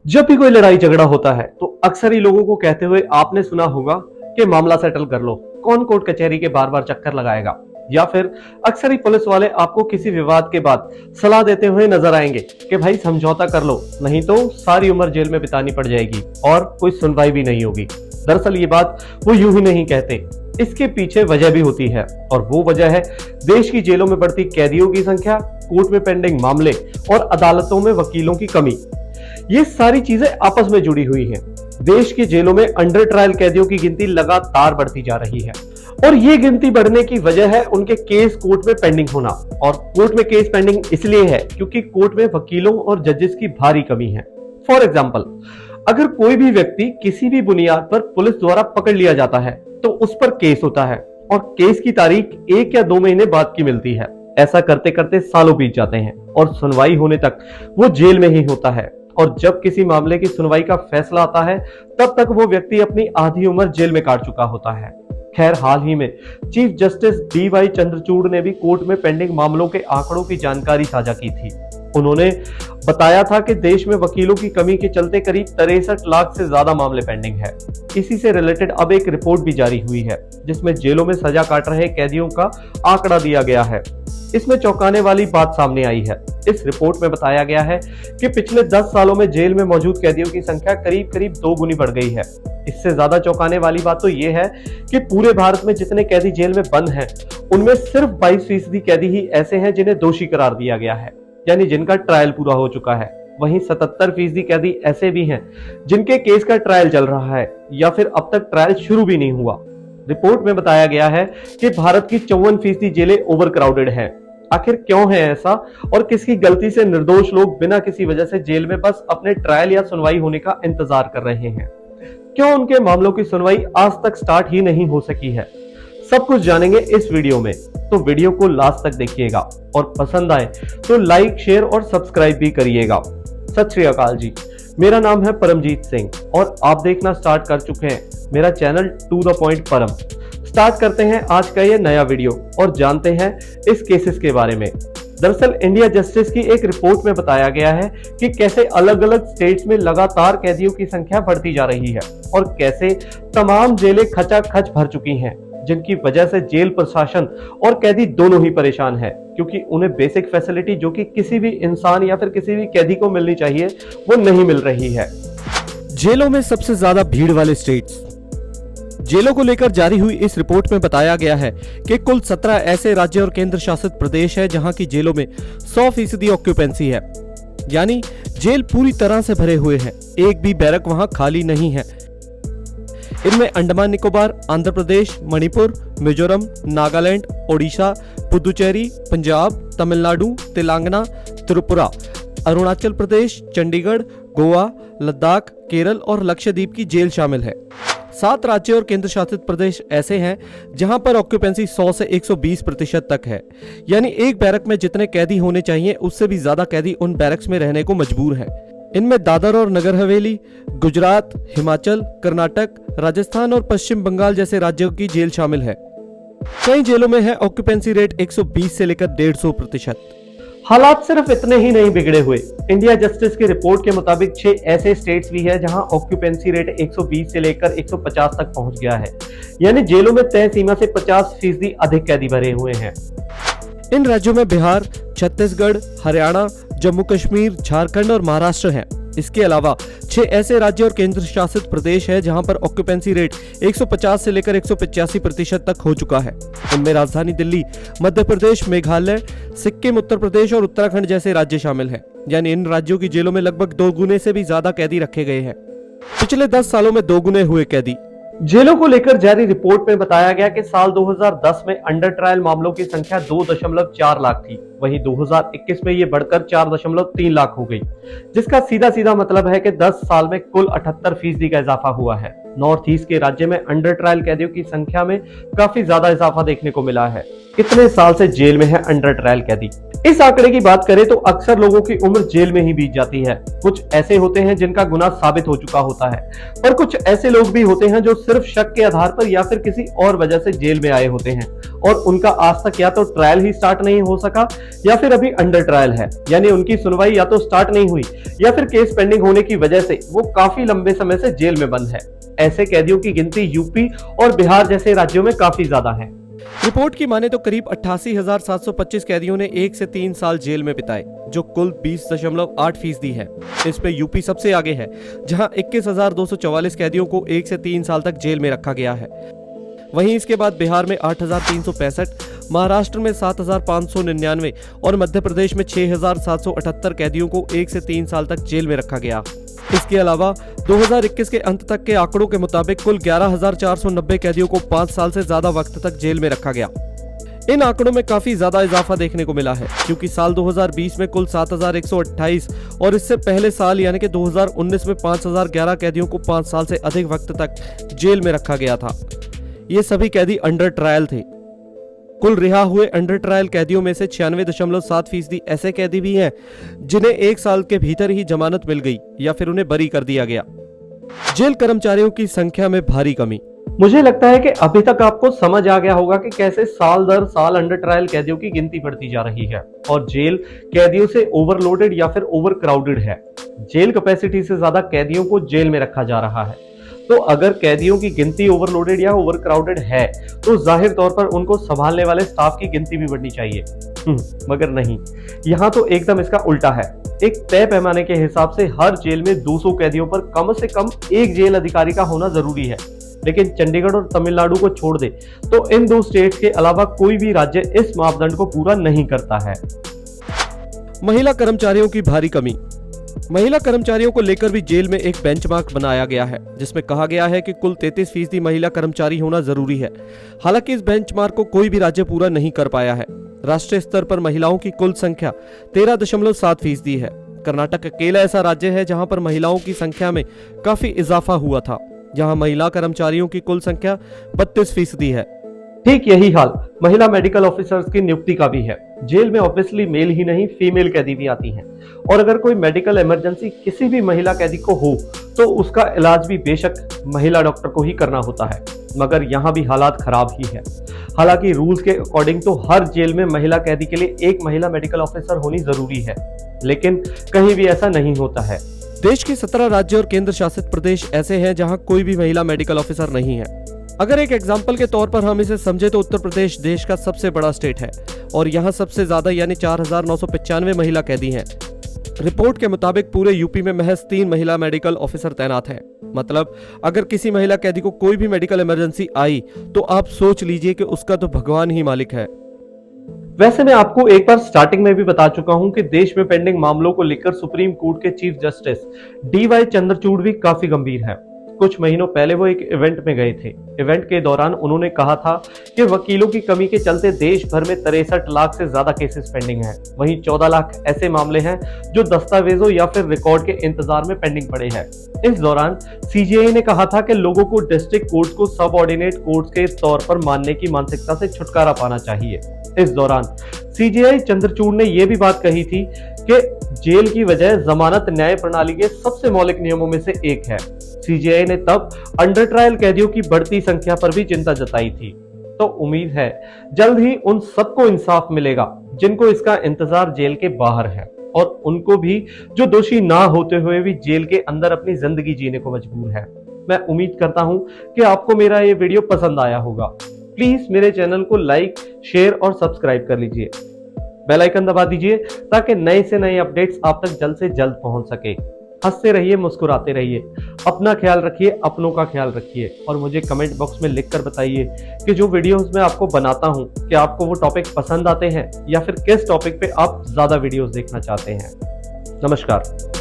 जब भी कोई लड़ाई झगड़ा होता है तो अक्सर ही लोगों को कहते हुए आपने सुना होगा कि मामला सेटल कर लो। कौन कोर्ट कचहरी के बार बार चक्कर लगाएगा। या फिर अक्सर ही पुलिस वाले आपको किसी विवाद के बाद सलाह देते हुए नजर आएंगे कि भाई समझौता कर लो, नहीं तो सारी उम्र जेल में बितानी पड़ जाएगी और कोई सुनवाई भी नहीं होगी। दरअसल ये बात वो यूं ही नहीं कहते, इसके पीछे वजह भी होती है और वो वजह है देश की जेलों में बढ़ती कैदियों की संख्या, कोर्ट में पेंडिंग मामले और अदालतों में वकीलों की कमी। ये सारी चीजें आपस में जुड़ी हुई हैं। देश की जेलों में अंडर ट्रायल कैदियों की गिनती लगातार बढ़ती जा रही है और ये गिनती बढ़ने की वजह है उनके केस कोर्ट में पेंडिंग होना। और कोर्ट में केस पेंडिंग इसलिए है क्योंकि कोर्ट में वकीलों और जजेस की भारी कमी है। फॉर एग्जाम्पल, अगर कोई भी व्यक्ति किसी भी बुनियाद पर पुलिस द्वारा पकड़ लिया जाता है तो उस पर केस होता है और केस की तारीख 1 या 2 महीने बाद की मिलती है। ऐसा करते करते सालों बीत जाते हैं और सुनवाई होने तक वो जेल में ही होता है। और जब किसी मामले की सुनवाई का फैसला आता है तब तक वो व्यक्ति अपनी आधी उम्र जेल में काट चुका होता है। खैर, हाल ही में चीफ जस्टिस DY चंद्रचूड़ ने भी कोर्ट में पेंडिंग मामलों के आंकड़ों की जानकारी साझा की थी। उन्होंने बताया था कि देश में वकीलों की कमी के चलते करीब 63 लाख से ज्यादा मामले पेंडिंग है। इसी से रिलेटेड अब एक रिपोर्ट भी जारी हुई है जिसमें जेलों में सजा काट रहे कैदियों का आंकड़ा दिया गया है। इसमें चौंकाने वाली बात सामने आई है। इस रिपोर्ट में बताया गया है कि पिछले 10 सालों में जेल में मौजूद कैदियों की संख्या करीब करीब 2 गुनी बढ़ गई है। इससे ज्यादा चौंकाने वाली बात तो यह है कि पूरे भारत में जितने कैदी जेल में बंद हैं, उनमें सिर्फ 22% कैदी ही ऐसे हैं जिन्हें दोषी करार दिया गया है, यानी जिनका ट्रायल पूरा हो चुका है। वहीं 77% कैदी ऐसे भी हैं जिनके केस का ट्रायल चल रहा है या फिर अब तक ट्रायल शुरू भी नहीं हुआ। रिपोर्ट में बताया गया है कि भारत की 54% जेलें ओवर क्राउडेड हैं। आखिर क्यों है ऐसा और किसकी गलती से निर्दोष लोग बिना किसी वजह से जेल में बस अपने ट्रायल या सुनवाई होने का इंतजार कर रहे हैं? क्यों उनके मामलों की सुनवाई आज तक स्टार्ट ही नहीं हो सकी है? सब कुछ जानेंगे इस वीडियो में, तो वीडियो को लास्ट तक देखिएगा और पसंद आए तो लाइक, शेयर और सब्सक्राइब भी करिएगा। सत श्री अकाल जी, मेरा नाम है परमजीत सिंह और आप देखना स्टार्ट कर चुके हैं मेरा चैनल टू द पॉइंट परम। स्टार्ट करते हैं आज का ये नया वीडियो और जानते हैं इस केसेस के बारे में। दरअसल इंडिया जस्टिस की एक रिपोर्ट में बताया गया है कि कैसे अलग अलग स्टेट्स में लगातार कैदियों की संख्या बढ़ती जा रही है और कैसे तमाम जेलें खचाखच भर चुकी हैं, जिनकी वजह से जेल प्रशासन और कैदी दोनों ही परेशान है क्योंकि उन्हें बेसिक फैसिलिटी जो कि किसी भी इंसान या फिर किसी भी कैदी को मिलनी चाहिए वो नहीं मिल रही है। जेलों में सबसे ज्यादा भीड़ वाले स्टेट्स। जेलों को लेकर जारी हुई इस रिपोर्ट में बताया गया है कि कुल 17 ऐसे राज्य और केंद्र शासित प्रदेश है जहां की जेलों में 100% ऑक्यूपेंसी है, यानी जेल पूरी तरह से भरे हुए हैं, एक भी बैरक वहां खाली नहीं है। इनमें अंडमान निकोबार, आंध्र प्रदेश, मणिपुर, मिजोरम, नागालैंड, ओडिशा, पुदुचेरी, पंजाब, तमिलनाडु, तेलंगाना, त्रिपुरा, अरुणाचल प्रदेश, चंडीगढ़, गोवा, लद्दाख, केरल और लक्षद्वीप की जेल शामिल है। 7 राज्य और केंद्र शासित प्रदेश ऐसे हैं जहां पर ऑक्यूपेंसी 100 से 120% तक है, यानी एक बैरक में जितने कैदी होने चाहिए उससे भी ज्यादा कैदी उन बैरक्स में रहने को मजबूर हैं। इनमें दादर और नगर हवेली, गुजरात, हिमाचल, कर्नाटक, राजस्थान और पश्चिम बंगाल जैसे राज्यों की जेल शामिल है। कई जेलों में है ऑक्यूपेंसी रेट 120 से लेकर 150%। हालात सिर्फ इतने ही नहीं बिगड़े हुए। इंडिया जस्टिस की रिपोर्ट के मुताबिक 6 ऐसे स्टेट्स भी है जहां ऑक्यूपेंसी रेट 120 से लेकर 150 तक पहुंच गया है, यानी जेलों में तय सीमा से 50% अधिक कैदी भरे हुए हैं। इन राज्यों में बिहार, छत्तीसगढ़, हरियाणा, जम्मू कश्मीर, झारखंड और महाराष्ट्र हैं। इसके अलावा 6 ऐसे राज्य और केंद्र शासित प्रदेश है जहां पर ऑक्यूपेंसी रेट 150 से लेकर 185% तक हो चुका है। इनमें राजधानी दिल्ली, मध्य प्रदेश, मेघालय, सिक्किम, उत्तर प्रदेश और उत्तराखंड जैसे राज्य शामिल हैं, यानी इन राज्यों की जेलों में लगभग 2 गुने से भी ज्यादा कैदी रखे गए हैं। पिछले 10 सालों में 2 गुने हुए कैदी। जेलों को लेकर जारी रिपोर्ट में बताया गया कि साल 2010 में अंडर ट्रायल मामलों की संख्या 2.4 लाख थी, वहीं 2021 में ये बढ़कर 4.3 लाख हो गई, जिसका सीधा सीधा मतलब है कि 10 साल में कुल 78% का इजाफा हुआ है। नॉर्थ ईस्ट के राज्य में अंडर ट्रायल कैदियों की संख्या में काफी ज्यादा इजाफा देखने को मिला है। कितने साल से जेल में है अंडर ट्रायल कैदी। इस आंकड़े की बात करें तो अक्सर लोगों की उम्र जेल में ही बीत जाती है। कुछ ऐसे होते हैं जिनका गुनाह साबित हो चुका होता है, पर कुछ ऐसे लोग भी होते हैं जो सिर्फ शक के आधार पर या फिर किसी और वजह से जेल में आए होते हैं और उनका आज तक या तो ट्रायल ही स्टार्ट नहीं हो सका या फिर अभी अंडर ट्रायल है, यानी उनकी सुनवाई या तो स्टार्ट नहीं हुई या फिर केस पेंडिंग होने की वजह से वो काफी लंबे समय से जेल में बंद है। ऐसे कैदियों की गिनती यूपी और बिहार जैसे राज्यों में काफी ज्यादा है। रिपोर्ट की माने तो करीब 88,725 कैदियों ने 1 से 3 साल जेल में बिताए, जो कुल 20.8% है। इसमें यूपी सबसे आगे है, जहां 21,244 कैदियों को 1 से 3 साल तक जेल में रखा गया है। वहीं इसके बाद बिहार में 8,365, महाराष्ट्र में 7,599 और मध्य प्रदेश में 6,778 कैदियों को 1 से 3 साल तक जेल में रखा गया। इसके अलावा 2021 के अंत तक के आंकड़ों के मुताबिक कुल 11,490 कैदियों को 5 साल से ज्यादा वक्त तक जेल में रखा गया। इन आंकड़ों में काफी ज्यादा इजाफा देखने को मिला है, क्योंकि साल 2020 में कुल 7,128 और इससे पहले साल यानी कि 2019 में 5,011 कैदियों को 5 साल से अधिक वक्त तक जेल में रखा गया था। ये सभी कैदी अंडर ट्रायल थे। कुल रिहा हुए अंडर ट्रायल कैदियों में से 96.7% ऐसे कैदी भी हैं जिन्हें 1 साल के भीतर ही जमानत मिल गई या फिर उन्हें बरी कर दिया गया। जेल कर्मचारियों की संख्या में भारी कमी। मुझे लगता है कि अभी तक आपको समझ आ गया होगा कि कैसे साल दर साल अंडर ट्रायल कैदियों की गिनती बढ़ती जा रही है और जेल कैदियों से ओवरलोडेड या फिर ओवर क्राउडेड है। जेल कैपेसिटी से ज्यादा कैदियों को जेल में रखा जा रहा है। तो अगर कैदियों की गिनती ओवरलोडेड या ओवर क्राउडेड है तो जाहिर तौर पर उनको संभालने वाले स्टाफ की गिनती भी बढ़नी चाहिए। मगर नहीं, यहाँ तो एकदम इसका उल्टा है। एक तय पैमाने के हिसाब से हर जेल में 200 कैदियों पर कम से कम एक जेल अधिकारी का होना जरूरी है, लेकिन चंडीगढ़ और तमिलनाडु को छोड़ दे तो इन 2 स्टेट के अलावा कोई भी राज्य इस मापदंड को पूरा नहीं करता है। महिला कर्मचारियों की भारी कमी। महिला कर्मचारियों को लेकर भी जेल में एक बेंचमार्क बनाया गया है, जिसमें कहा गया है कि कुल 33% महिला कर्मचारी होना जरूरी है। हालांकि इस बेंचमार्क को कोई भी राज्य पूरा नहीं कर पाया है। राष्ट्रीय स्तर पर महिलाओं की कुल संख्या 13.7% है। कर्नाटक अकेला ऐसा राज्य है जहां पर महिलाओं की संख्या में काफी इजाफा हुआ था, जहां महिला कर्मचारियों की कुल संख्या 32% है। ठीक यही हाल महिला मेडिकल ऑफिसर्स की नियुक्ति का भी है। जेल में ऑब्वियसली मेल ही नहीं फीमेल कैदी भी आती हैं और अगर कोई मेडिकल इमरजेंसी किसी भी महिला कैदी को हो तो उसका इलाज भी बेशक महिला डॉक्टर को ही करना होता है, मगर यहाँ भी हालात खराब ही है। हालांकि रूल्स के अकॉर्डिंग तो हर जेल में महिला कैदी के लिए एक महिला मेडिकल ऑफिसर होनी जरूरी है, लेकिन कहीं भी ऐसा नहीं होता है। देश के 17 राज्य और केंद्र शासित प्रदेश ऐसे हैं जहां कोई भी महिला मेडिकल ऑफिसर नहीं है। अगर एक एग्जाम्पल के तौर पर हम इसे समझे तो उत्तर प्रदेश देश का सबसे बड़ा स्टेट है और यहाँ सबसे ज्यादा यानी 4,995 महिला कैदी हैं। रिपोर्ट के मुताबिक पूरे यूपी में महज 3 महिला मेडिकल ऑफिसर तैनात हैं। मतलब अगर किसी महिला कैदी को कोई भी मेडिकल इमरजेंसी आई तो आप सोच लीजिए कि उसका तो भगवान ही मालिक है। वैसे मैं आपको एक बार स्टार्टिंग में भी बता चुका हूं कि देश में पेंडिंग मामलों को लेकर सुप्रीम कोर्ट के चीफ जस्टिस DY चंद्रचूड़ भी काफी गंभीर है। कुछ महीनों पहले वो एक इवेंट में गए थे। इवेंट के दौरान उन्होंने कहा था कि वकीलों की कमी के चलते देश भर में 63 लाख से ज्यादा केसेस पेंडिंग हैं। वहीं 14 लाख ऐसे मामले हैं जो दस्तावेजों या फिर रिकॉर्ड के इंतजार में पेंडिंग पड़े हैं। इस दौरान CJI ने कहा था कि लोगों को डिस्ट्रिक्ट कोर्ट्स को सबऑर्डिनेट कोर्ट्स के तौर पर मानने की मानसिकता से छुटकारा पाना चाहिए। इस दौरान CJI चंद्रचूड़ ने यह भी बात कही थी कि जेल की वजह जमानत न्याय प्रणाली के सबसे मौलिक नियमों में से एक है। CJI ने तब अंडर ट्रायल कैदियों की बढ़ती संख्या पर भी चिंता जताई थी। तो उम्मीद है जल्द ही उन सबको इंसाफ मिलेगा जिनको इसका इंतजार जेल के बाहर है और उनको भी जो दोषी ना होते हुए भी जेल के अंदर अपनी जिंदगी जीने को मजबूर है। मैं उम्मीद करता हूं कि आपको मेरा ये वीडियो पसंद आया होगा। प्लीज मेरे चैनल को लाइक, शेयर और सब्सक्राइब कर लीजिए। बेल आइकन दबा दीजिए ताकि नए से नए अपडेट्स आप तक जल्द से जल्द पहुंच सके। हंसते रहिए, मुस्कुराते रहिए, अपना ख्याल रखिए, अपनों का ख्याल रखिए और मुझे कमेंट बॉक्स में लिखकर बताइए कि जो वीडियोस मैं आपको बनाता हूं कि आपको वो टॉपिक पसंद आते हैं या फिर किस टॉपिक पे आप ज्यादा वीडियोस देखना चाहते हैं। नमस्कार।